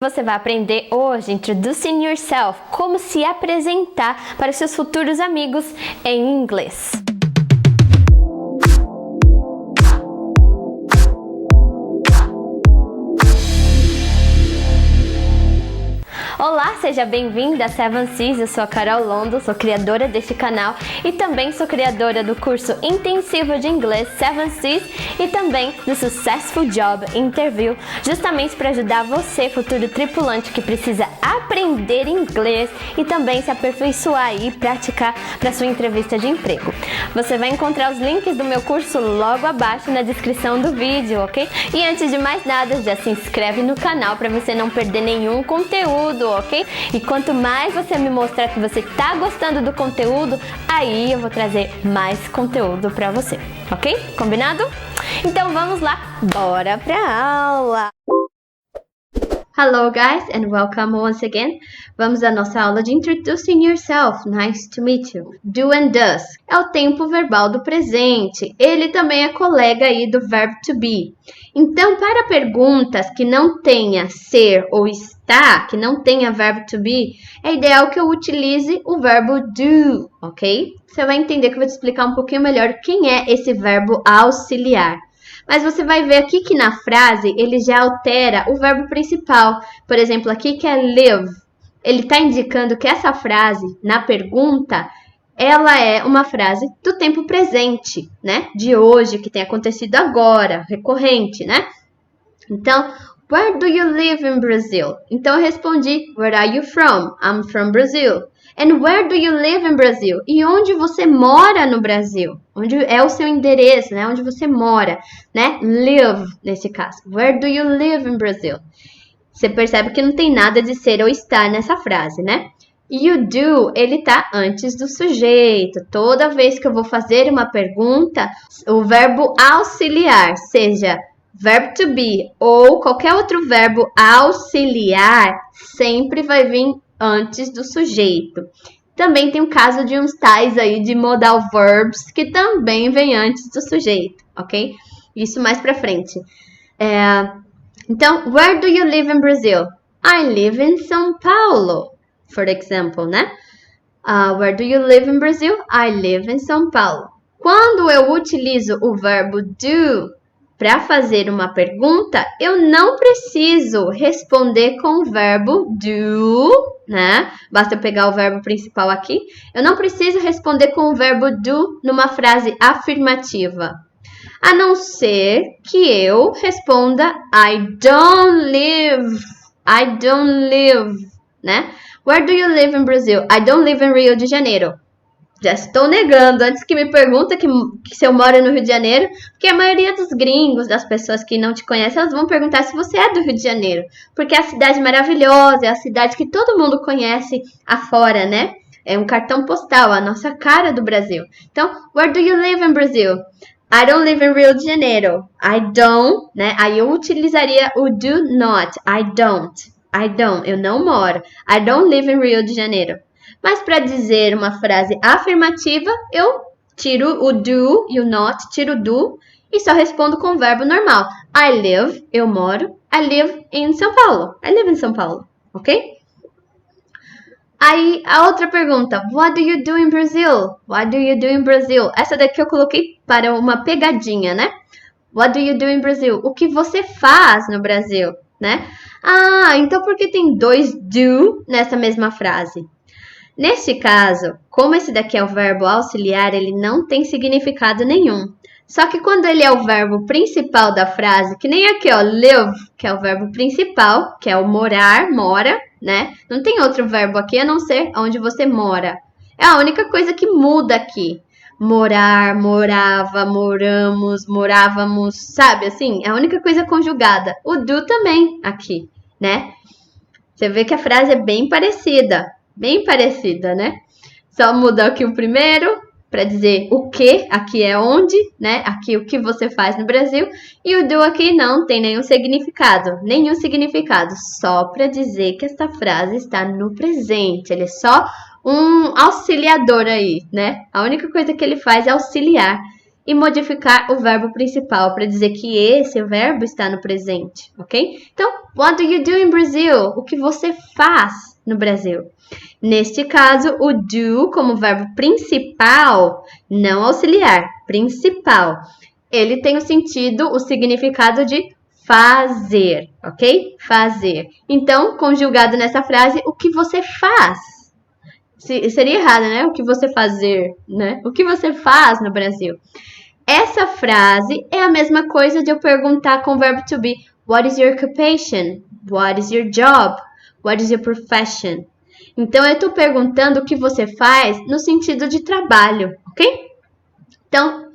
Você vai aprender hoje Introducing Yourself, como se apresentar para os seus futuros amigos em inglês. Olá, seja bem-vinda a Sevenseas, eu sou a Carol Londo, sou criadora deste canal e também sou criadora do curso intensivo de inglês Sevenseas e também do Successful Job Interview, justamente para ajudar você, futuro tripulante que precisa aprender inglês e também se aperfeiçoar e praticar para sua entrevista de emprego. Você vai encontrar os links do meu curso logo abaixo na descrição do vídeo, ok? E antes de mais nada, já se inscreve no canal para você não perder nenhum conteúdo, ok? E quanto mais você me mostrar que você tá gostando do conteúdo, aí eu vou trazer mais conteúdo para você, ok? Combinado? Então vamos lá, bora pra aula! Hello guys and welcome once again. Vamos à nossa aula de Introducing Yourself. Nice to meet you. Do and does é o tempo verbal do presente. Ele também é colega aí do verbo to be. Então, para perguntas que não tenha ser ou estar, que não tenha verbo to be, é ideal que eu utilize o verbo do, ok? Você vai entender que eu vou te explicar um pouquinho melhor quem é esse verbo auxiliar. Mas você vai ver aqui que na frase ele já altera o verbo principal. Por exemplo, aqui que é live. Ele está indicando que essa frase, na pergunta, ela é uma frase do tempo presente, né? De hoje, que tem acontecido agora, recorrente, né? Então, where do you live in Brazil? Então, eu respondi, where are you from? I'm from Brazil. And where do you live in Brazil? E onde você mora no Brasil? Onde é o seu endereço, né? Onde você mora, né? Live, nesse caso. Where do you live in Brazil? Você percebe que não tem nada de ser ou estar nessa frase, né? You do, ele tá antes do sujeito. Toda vez que eu vou fazer uma pergunta, o verbo auxiliar, seja verbo to be ou qualquer outro verbo auxiliar, sempre vai vir antes do sujeito. Também tem o caso de uns tais aí de modal verbs que também vem antes do sujeito, ok? Isso mais pra frente. Então, where do you live in Brazil? I live in São Paulo, for example, né? Where do you live in Brazil? I live in São Paulo. Quando eu utilizo o verbo do para fazer uma pergunta, eu não preciso responder com o verbo do, né? Basta eu pegar o verbo principal aqui. Eu não preciso responder com o verbo do numa frase afirmativa. A não ser que eu responda I don't live, né? Where do you live in Brazil? I don't live in Rio de Janeiro. Já estou negando, antes que me pergunta que se eu moro no Rio de Janeiro, porque a maioria dos gringos, das pessoas que não te conhecem, elas vão perguntar se você é do Rio de Janeiro, porque é a cidade maravilhosa, é a cidade que todo mundo conhece afora, né? É um cartão postal, a nossa cara do Brasil. Então, where do you live in Brazil? I don't live in Rio de Janeiro. I don't, né? Aí eu utilizaria o do not. I don't, eu não moro. I don't live in Rio de Janeiro. Mas para dizer uma frase afirmativa, eu tiro o do e o not, tiro o do e só respondo com o verbo normal. I live, eu moro. I live in São Paulo. I live in São Paulo, ok? Aí, a outra pergunta. What do you do in Brazil? What do you do in Brazil? Essa daqui eu coloquei para uma pegadinha, né? What do you do in Brazil? O que você faz no Brasil, né? Então por que tem dois do nessa mesma frase? Neste caso, como esse daqui é o verbo auxiliar, ele não tem significado nenhum. Só que quando ele é o verbo principal da frase, que nem aqui, ó, live, que é o verbo principal, que é o morar, mora, né? Não tem outro verbo aqui a não ser onde você mora. É a única coisa que muda aqui. Morar, morava, moramos, morávamos, sabe assim? É a única coisa conjugada. O do também aqui, né? Você vê que a frase é bem parecida, né? Só muda aqui o primeiro para dizer o que, aqui é onde, né? Aqui o que você faz no Brasil. E o do aqui não tem nenhum significado, só para dizer que esta frase está no presente. Ele é só um auxiliador aí, né? A única coisa que ele faz é auxiliar. e modificar o verbo principal para dizer que esse verbo está no presente, ok? Então, what do you do in Brazil? O que você faz no Brasil? Neste caso, o do como verbo principal, não auxiliar, principal, ele tem o significado de fazer, ok? Fazer. Então, conjugado nessa frase, o que você faz? Seria errado, né? O que você fazer, né? O que você faz no Brasil? Essa frase é a mesma coisa de eu perguntar com o verbo to be. What is your occupation? What is your job? What is your profession? Então, eu estou perguntando o que você faz no sentido de trabalho, ok? Então,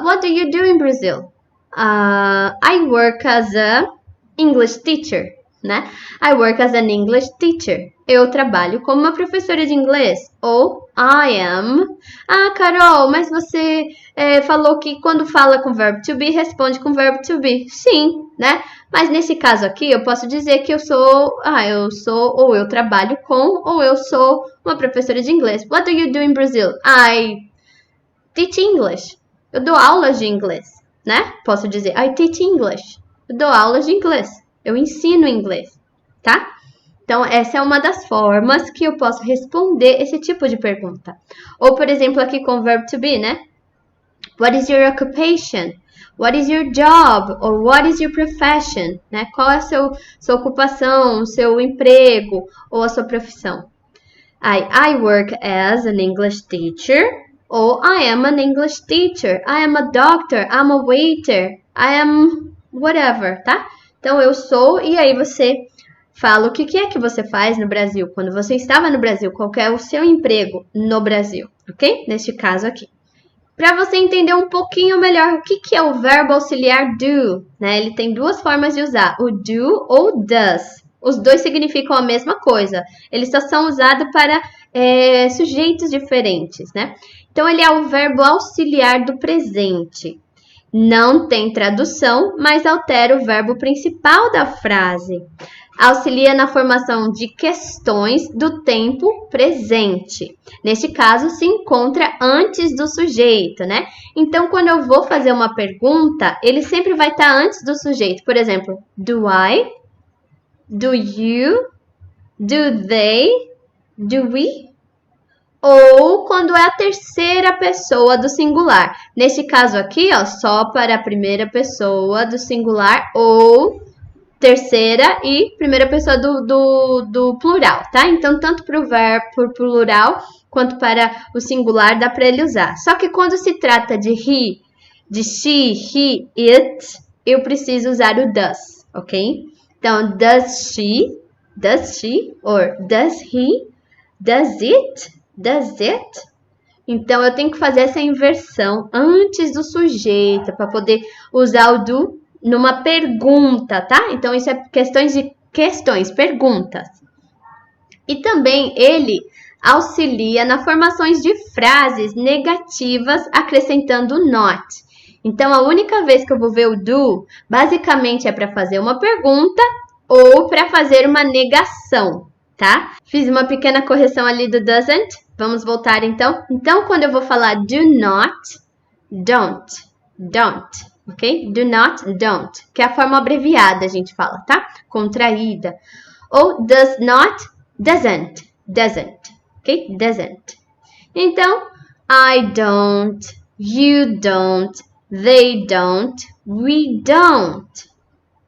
what do you do in Brazil? I work as a English teacher, né? I work as an English teacher. Eu trabalho como uma professora de inglês. Ou I am. Ah, Carol, mas você falou que quando fala com verbo to be, responde com verbo to be. Sim, né? Mas nesse caso aqui, eu posso dizer que eu sou, ou eu trabalho com, ou eu sou uma professora de inglês. What do you do in Brazil? I teach English. Eu dou aulas de inglês, né? Posso dizer, I teach English. Eu dou aulas de inglês. Eu ensino inglês, tá? Então, essa é uma das formas que eu posso responder esse tipo de pergunta. Ou, por exemplo, aqui com o verbo to be, né? What is your occupation? What is your job? Or what is your profession? Né? Qual é a sua ocupação, o seu emprego ou a sua profissão? I work as an English teacher. Ou I am an English teacher. I am a doctor. I'm a waiter. I am whatever, tá? Então, eu sou, e aí você fala o que é que você faz no Brasil, quando você estava no Brasil, qual é o seu emprego no Brasil, ok? Neste caso aqui. Para você entender um pouquinho melhor o que é o verbo auxiliar do, né? Ele tem duas formas de usar, o do ou does. Os dois significam a mesma coisa, eles só são usados para sujeitos diferentes, né? Então, ele é o verbo auxiliar do presente. Não tem tradução, mas altera o verbo principal da frase. Auxilia na formação de questões do tempo presente. Neste caso, se encontra antes do sujeito, né? Então, quando eu vou fazer uma pergunta, ele sempre vai estar antes do sujeito. Por exemplo, do I? Do you? Do they? Do we? Ou quando é a terceira pessoa do singular. Neste caso aqui, ó, só para a primeira pessoa do singular ou terceira e primeira pessoa do plural, tá? Então, tanto para o verbo por plural quanto para o singular dá para ele usar. Só que quando se trata de he, de she, he, it, eu preciso usar o does, ok? Então, does she, or does he, does it, does it? Então, eu tenho que fazer essa inversão antes do sujeito para poder usar o do numa pergunta, tá? Então, isso é questões, perguntas. E também ele auxilia na formações de frases negativas acrescentando not. Então, a única vez que eu vou ver o do, basicamente é para fazer uma pergunta ou para fazer uma negação, tá? Fiz uma pequena correção ali do doesn't. Vamos voltar então. Então, quando eu vou falar do not, don't. Ok? Do not, don't. Que é a forma abreviada, a gente fala, tá? Contraída. Ou does not, doesn't. Ok? Doesn't. Então, I don't, you don't, they don't, we don't.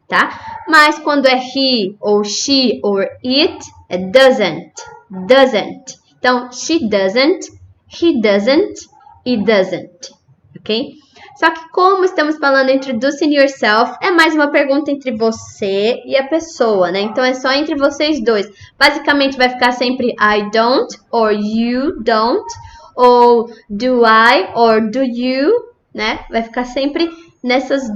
Tá? Mas quando é he, ou she, or it, é doesn't. Então, she doesn't, he doesn't, it doesn't. Ok? Só que como estamos falando introducing yourself, é mais uma pergunta entre você e a pessoa, né? Então, é só entre vocês dois. Basicamente, vai ficar sempre I don't, or you don't, ou do I, or do you, né? Vai ficar sempre nesses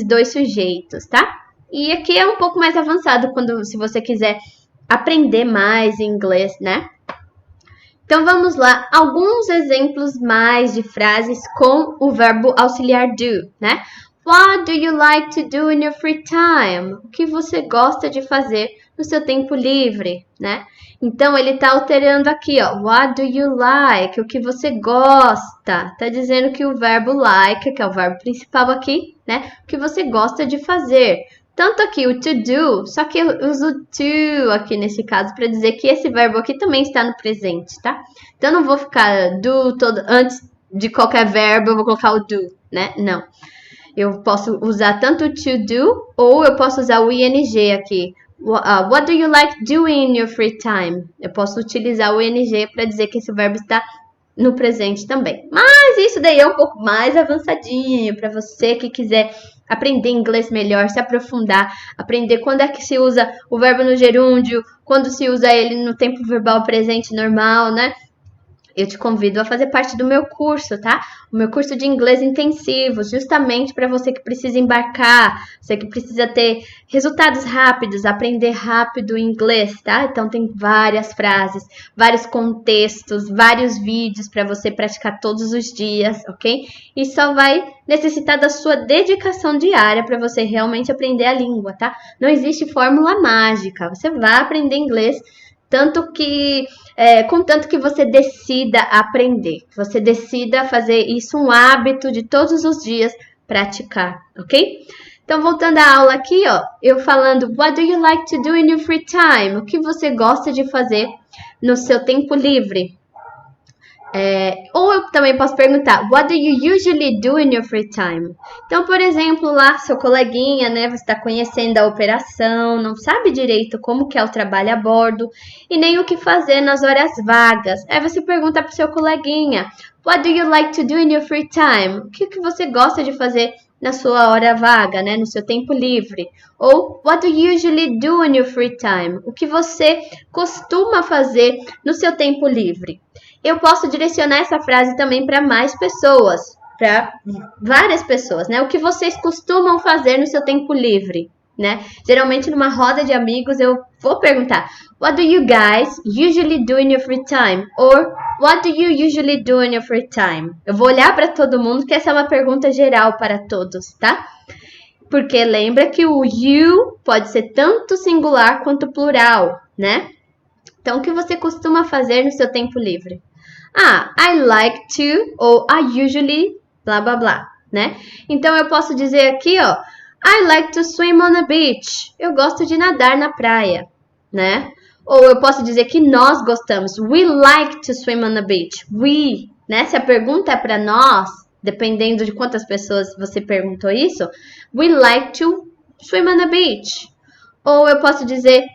dois sujeitos, tá? E aqui é um pouco mais avançado se você quiser aprender mais inglês, né? Então, vamos lá, alguns exemplos mais de frases com o verbo auxiliar do, né? What do you like to do in your free time? O que você gosta de fazer no seu tempo livre, né? Então, ele tá alterando aqui, ó. What do you like? O que você gosta. Tá dizendo que o verbo like, que é o verbo principal aqui, né? O que você gosta de fazer. Tanto aqui o to do, só que eu uso to aqui nesse caso para dizer que esse verbo aqui também está no presente, tá? Então, eu não vou ficar do todo antes de qualquer verbo, eu vou colocar o do, né? Não. Eu posso usar tanto o to do ou eu posso usar o ing aqui. What do you like doing in your free time? Eu posso utilizar o ing para dizer que esse verbo está no presente também. Mas isso daí é um pouco mais avançadinho para você que quiser aprender inglês melhor, se aprofundar, aprender quando é que se usa o verbo no gerúndio, quando se usa ele no tempo verbal presente normal, né? Eu te convido a fazer parte do meu curso, tá? O meu curso de inglês intensivo, justamente para você que precisa embarcar, você que precisa ter resultados rápidos, aprender rápido inglês, tá? Então tem várias frases, vários contextos, vários vídeos para você praticar todos os dias, ok? E só vai necessitar da sua dedicação diária para você realmente aprender a língua, tá? Não existe fórmula mágica, você vai aprender inglês contanto que você decida aprender, você decida fazer isso um hábito de todos os dias praticar, ok? Então, voltando à aula aqui, ó, eu falando, what do you like to do in your free time? O que você gosta de fazer no seu tempo livre? Ou eu também posso perguntar, what do you usually do in your free time? Então, por exemplo, lá, seu coleguinha, né, você está conhecendo a operação, não sabe direito como que é o trabalho a bordo e nem o que fazer nas horas vagas. Aí você pergunta para o seu coleguinha, what do you like to do in your free time? O que você gosta de fazer na sua hora vaga, né, no seu tempo livre? Ou, what do you usually do in your free time? O que você costuma fazer no seu tempo livre? Eu posso direcionar essa frase também para mais pessoas, para várias pessoas, né? O que vocês costumam fazer no seu tempo livre, né? Geralmente numa roda de amigos eu vou perguntar, what do you guys usually do in your free time? Or, what do you usually do in your free time? Eu vou olhar para todo mundo, que essa é uma pergunta geral para todos, tá? Porque lembra que o you pode ser tanto singular quanto plural, né? Então, o que você costuma fazer no seu tempo livre? I like to, ou I usually, blá, blá, blá, né? Então, eu posso dizer aqui, ó, I like to swim on the beach. Eu gosto de nadar na praia, né? Ou eu posso dizer que nós gostamos. We like to swim on the beach. We, né? Se a pergunta é para nós, dependendo de quantas pessoas você perguntou isso, we like to swim on the beach. Ou eu posso dizer,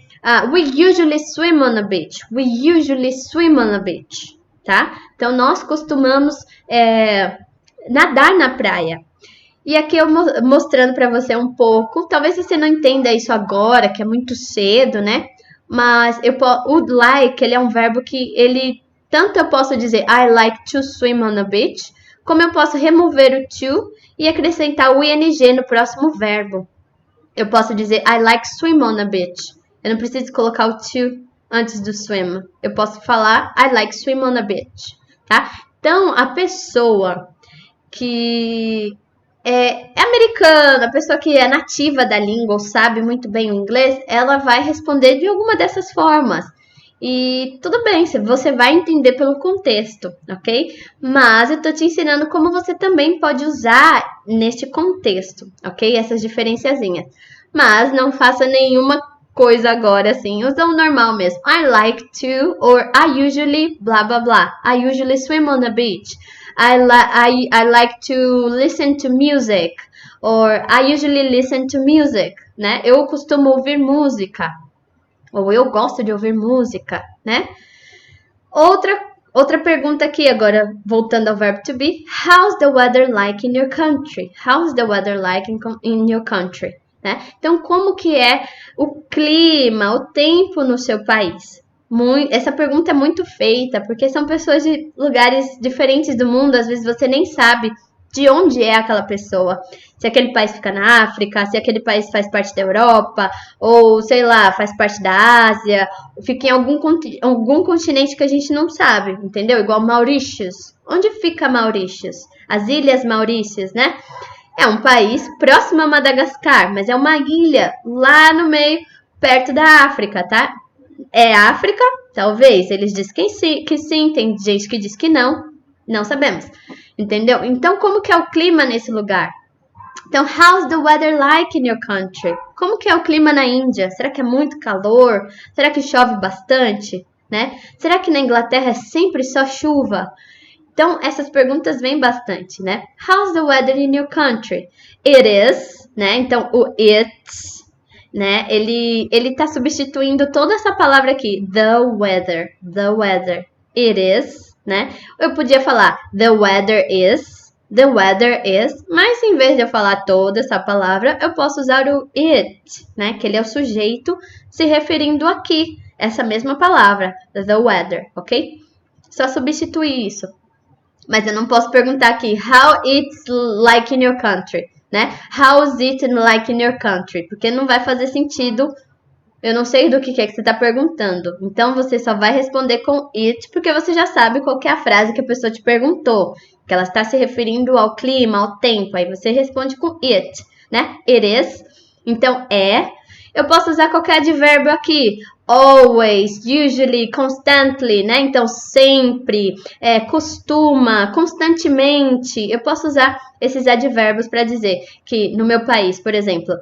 we usually swim on the beach. We usually swim on the beach, tá? Então, nós costumamos nadar na praia. E aqui eu mostrando para você um pouco, talvez você não entenda isso agora, que é muito cedo, né? Mas o like, ele é um verbo que tanto eu posso dizer I like to swim on the beach, como eu posso remover o to e acrescentar o ing no próximo verbo. Eu posso dizer I like swim on the beach. Eu não preciso colocar o to antes do swim. Eu posso falar I like swim on the beach, tá? Então, a pessoa que é americana, a pessoa que é nativa da língua ou sabe muito bem o inglês, ela vai responder de alguma dessas formas. E tudo bem, você vai entender pelo contexto, ok? Mas eu tô te ensinando como você também pode usar neste contexto, ok? Essas diferenciazinhas. Mas não faça nenhuma coisa agora assim, usa o normal mesmo. I like to, or I usually, blá, blá, blá. I usually swim on the beach. I like to listen to music, or I usually listen to music, né? Eu costumo ouvir música, ou eu gosto de ouvir música, né? Outra pergunta aqui agora, voltando ao verbo to be. How's the weather like in your country? How's the weather like in your country? Né? Então, como que é o clima, o tempo no seu país? Essa pergunta é muito feita, porque são pessoas de lugares diferentes do mundo, às vezes você nem sabe de onde é aquela pessoa. Se aquele país fica na África, se aquele país faz parte da Europa, ou, sei lá, faz parte da Ásia, fica em algum continente que a gente não sabe, entendeu? Igual Mauritius. Onde fica Mauritius? As Ilhas Maurícias, né? É um país próximo a Madagascar, mas é uma ilha lá no meio, perto da África, tá? É África? Talvez. Eles dizem que sim, tem gente que diz que não. Não sabemos. Entendeu? Então, como que é o clima nesse lugar? Então, how's the weather like in your country? Como que é o clima na Índia? Será que é muito calor? Será que chove bastante? Né? Será que na Inglaterra é sempre só chuva? Então, essas perguntas vêm bastante, né? How's the weather in your country? It is, né? Então, o it, né? Ele tá substituindo toda essa palavra aqui. The weather. It is, né? Eu podia falar the weather is, mas em vez de eu falar toda essa palavra, eu posso usar o it, né? Que ele é o sujeito se referindo aqui, essa mesma palavra, the weather, ok? Só substituir isso. Mas eu não posso perguntar aqui, how it's like in your country, né? How's it like in your country? Porque não vai fazer sentido, eu não sei do que é que você está perguntando. Então, você só vai responder com it, porque você já sabe qual que é a frase que a pessoa te perguntou. Que ela está se referindo ao clima, ao tempo. Aí você responde com it, né? It is. Então, é. Eu posso usar qualquer advérbio aqui. Always, usually, constantly, né? Então, sempre, costuma, constantemente. Eu posso usar esses advérbios para dizer que no meu país, por exemplo,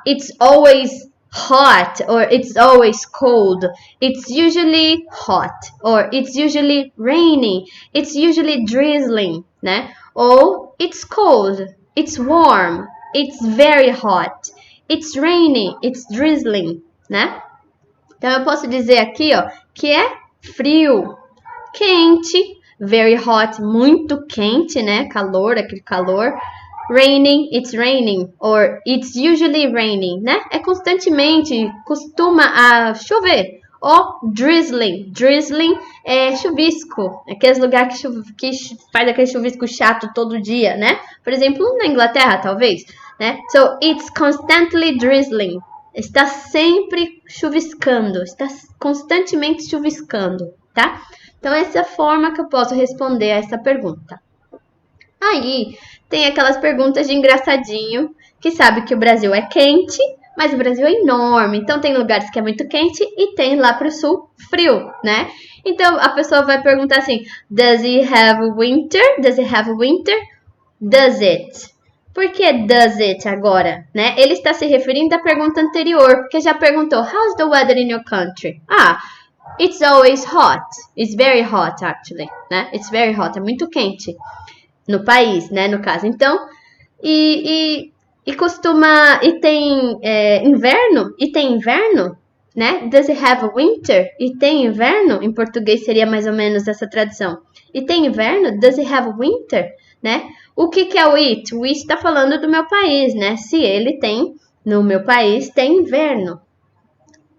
it's always hot, or it's always cold. It's usually hot, or it's usually raining. It's usually drizzling, né? Ou it's cold, it's warm, it's very hot. It's raining, it's drizzling, né? Então, eu posso dizer aqui, ó, que é frio, quente, very hot, muito quente, né? Calor, aquele calor. Raining, it's raining, or it's usually raining, né? É constantemente, costuma a chover. Ou drizzling, drizzling é chuvisco, aqueles lugares que faz aquele chuvisco chato todo dia, né? Por exemplo, na Inglaterra, talvez, né? So, it's constantly drizzling. Está sempre chuviscando, está constantemente chuviscando, tá? Então, essa é a forma que eu posso responder a essa pergunta. Aí, tem aquelas perguntas de engraçadinho, que sabe que o Brasil é quente, mas o Brasil é enorme. Então, tem lugares que é muito quente e tem lá pro sul frio, né? Então, a pessoa vai perguntar assim, does it have winter? Does it have winter? Does it? Por que does it agora, né? Ele está se referindo à pergunta anterior, porque já perguntou, how's the weather in your country? It's always hot. It's very hot, actually, né? It's very hot, é muito quente no país, né, no caso. Então, e costuma, e tem inverno? E tem inverno, né? Does it have winter? E tem inverno? Em português seria mais ou menos essa tradução. E tem inverno? Does it have winter? Né? O que é o it? O it está falando do meu país, né? Se ele tem, no meu país, tem inverno.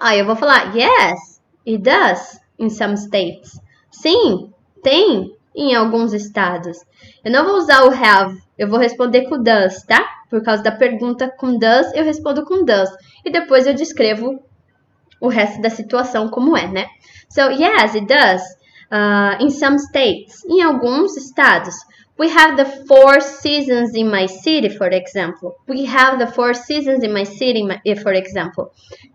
Aí eu vou falar, yes, it does in some states. Sim, tem em alguns estados. Eu não vou usar o have, eu vou responder com does, tá? Por causa da pergunta com does, eu respondo com does. E depois eu descrevo o resto da situação como é, né? So, yes, it does. In some states. Em alguns estados. We have the 4 seasons in my city, for example. We have the 4 seasons in my city, for example.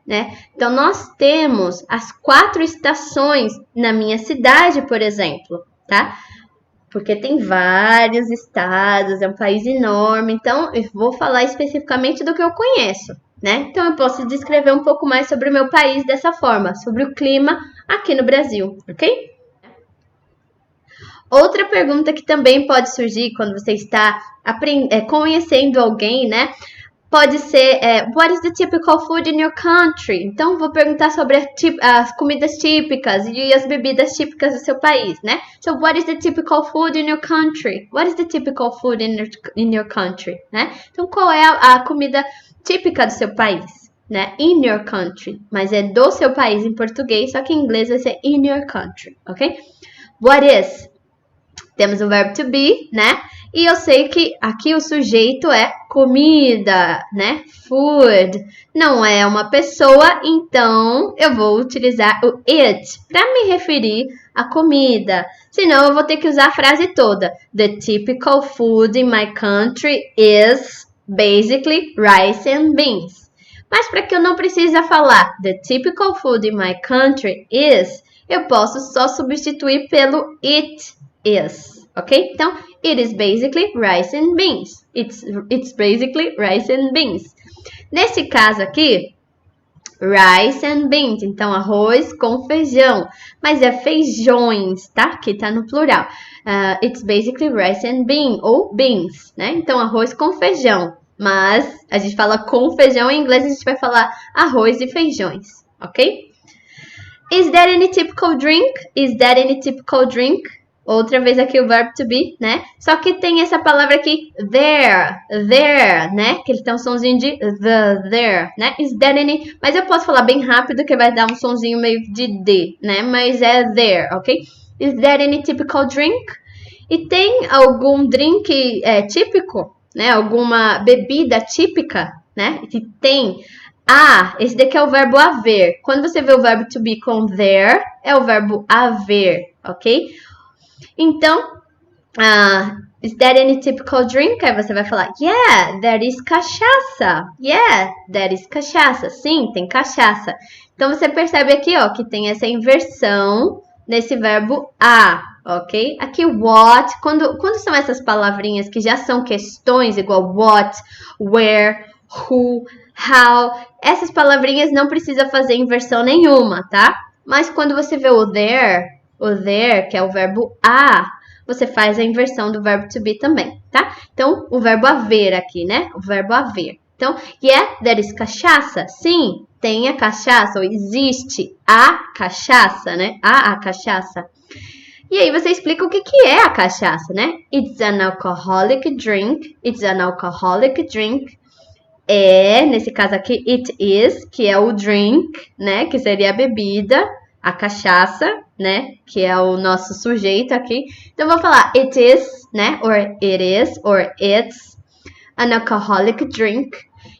Né? Então, nós temos as 4 estações na minha cidade, por exemplo, tá? Porque tem vários estados, é um país enorme. Então, eu vou falar especificamente do que eu conheço, né? Então, eu posso descrever um pouco mais sobre o meu país dessa forma, sobre o clima aqui no Brasil, ok? Outra pergunta que também pode surgir quando você está conhecendo alguém, né? Pode ser, what is the typical food in your country? Então, vou perguntar sobre as comidas típicas e as bebidas típicas do seu país, né? So, what is the typical food in your country? What is the typical food in your country? Né? Então, qual é a comida típica do seu país? Né? In your country. Mas é do seu país em português, só que em inglês vai ser in your country, ok? What is? Temos o verbo to be, né? E eu sei que aqui o sujeito é comida, né? Food. Não é uma pessoa, então eu vou utilizar o it para me referir à comida. Senão eu vou ter que usar a frase toda. The typical food in my country is basically rice and beans. Mas para que eu não precise falar the typical food in my country is, eu posso só substituir pelo it is, ok? Então, it is basically rice and beans. It's basically rice and beans. Nesse caso aqui, rice and beans, então arroz com feijão, mas é feijões, tá? Que tá no plural. It's basically rice and bean, ou beans, né? Então arroz com feijão, mas a gente fala com feijão, em inglês a gente vai falar arroz e feijões, ok? Is there any typical drink? Is there any typical drink? Outra vez aqui o verbo to be, né? Só que tem essa palavra aqui, there, né? Que ele tem um sonzinho de there, né? Is there any... Mas eu posso falar bem rápido que vai dar um sonzinho meio de D, né? Mas é there, ok? Is there any typical drink? E tem algum drink típico, né? Alguma bebida típica, né? Que tem... esse daqui é o verbo haver. Quando você vê o verbo to be com there, é o verbo haver, ok? Então, is there any typical drink? Aí você vai falar, yeah, there is cachaça. Yeah, there is cachaça. Sim, tem cachaça. Então, você percebe aqui, ó, que tem essa inversão nesse verbo ok? Aqui, what, quando são essas palavrinhas que já são questões, igual what, where, who, how, essas palavrinhas não precisa fazer inversão nenhuma, tá? Mas quando você vê o there, que é o verbo você faz a inversão do verbo to be também, tá? Então, o verbo haver aqui, né? O verbo haver. Então, yeah, there is cachaça. Sim, tem a cachaça, ou existe a cachaça, né? A cachaça. E aí você explica o que é a cachaça, né? It's an alcoholic drink. It's an alcoholic drink. Nesse caso aqui, it is, que é o drink, né? Que seria a bebida, a cachaça, né? Que é o nosso sujeito aqui. Então, eu vou falar it is, né? Or it is, or it's an alcoholic drink.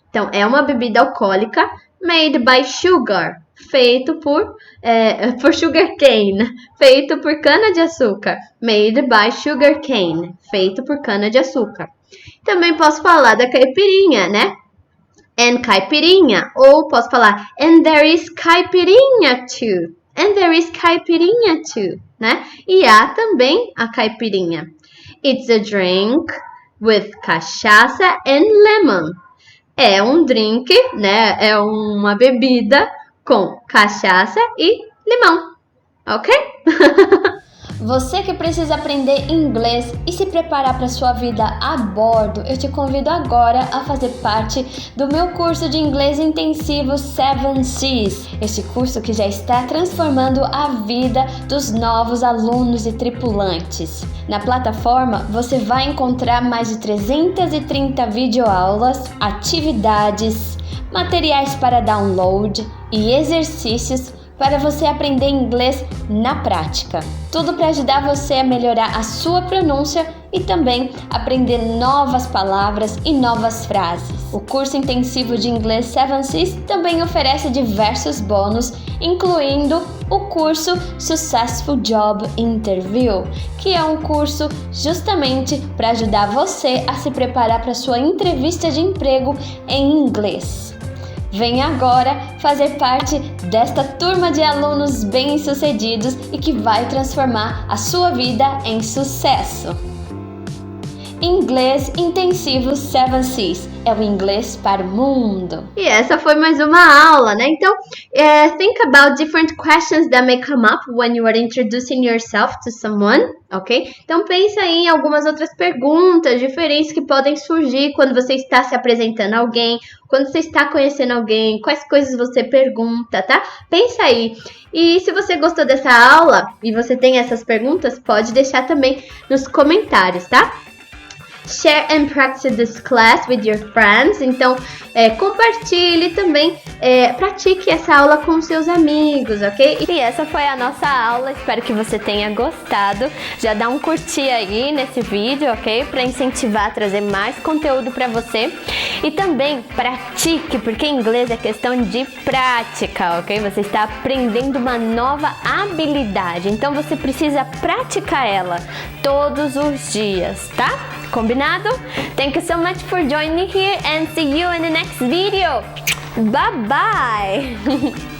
Então, é uma bebida alcoólica made by sugar. Feito por sugar cane, feito por cana-de-açúcar. Made by sugar cane, feito por cana-de-açúcar. Também posso falar da caipirinha, né? And caipirinha. Ou posso falar, and there is caipirinha too. And there is caipirinha too, né? E há também a caipirinha. It's a drink with cachaça and lemon. É um drink, né? É uma bebida com cachaça e limão, ok? Você que precisa aprender inglês e se preparar para sua vida a bordo, eu te convido agora a fazer parte do meu curso de inglês intensivo Sevenseas. Esse curso que já está transformando a vida dos novos alunos e tripulantes. Na plataforma, você vai encontrar mais de 330 videoaulas, atividades, materiais para download e exercícios para você aprender inglês na prática. Tudo para ajudar você a melhorar a sua pronúncia e também aprender novas palavras e novas frases. O curso intensivo de inglês Sevenseas também oferece diversos bônus, incluindo o curso Successful Job Interview, que é um curso justamente para ajudar você a se preparar para sua entrevista de emprego em inglês. Venha agora fazer parte desta turma de alunos bem-sucedidos e que vai transformar a sua vida em sucesso. Inglês Intensivo Sevenseas é o inglês para o mundo. E essa foi mais uma aula, né? Então, think about different questions that may come up when you are introducing yourself to someone, ok? Então, pensa aí em algumas outras perguntas diferentes que podem surgir quando você está se apresentando a alguém, quando você está conhecendo alguém, quais coisas você pergunta, tá? Pensa aí. E se você gostou dessa aula e você tem essas perguntas, pode deixar também nos comentários, tá? Share and practice this class with your friends. Então, compartilhe também, pratique essa aula com seus amigos, ok? E essa foi a nossa aula, espero que você tenha gostado. Já dá um curtir aí nesse vídeo, ok? Para incentivar a trazer mais conteúdo para você. E também pratique, porque inglês é questão de prática, ok? Você está aprendendo uma nova habilidade, então você precisa praticar ela todos os dias, tá? Combinado? Thank you so much for joining here and see you in the next video. Bye bye!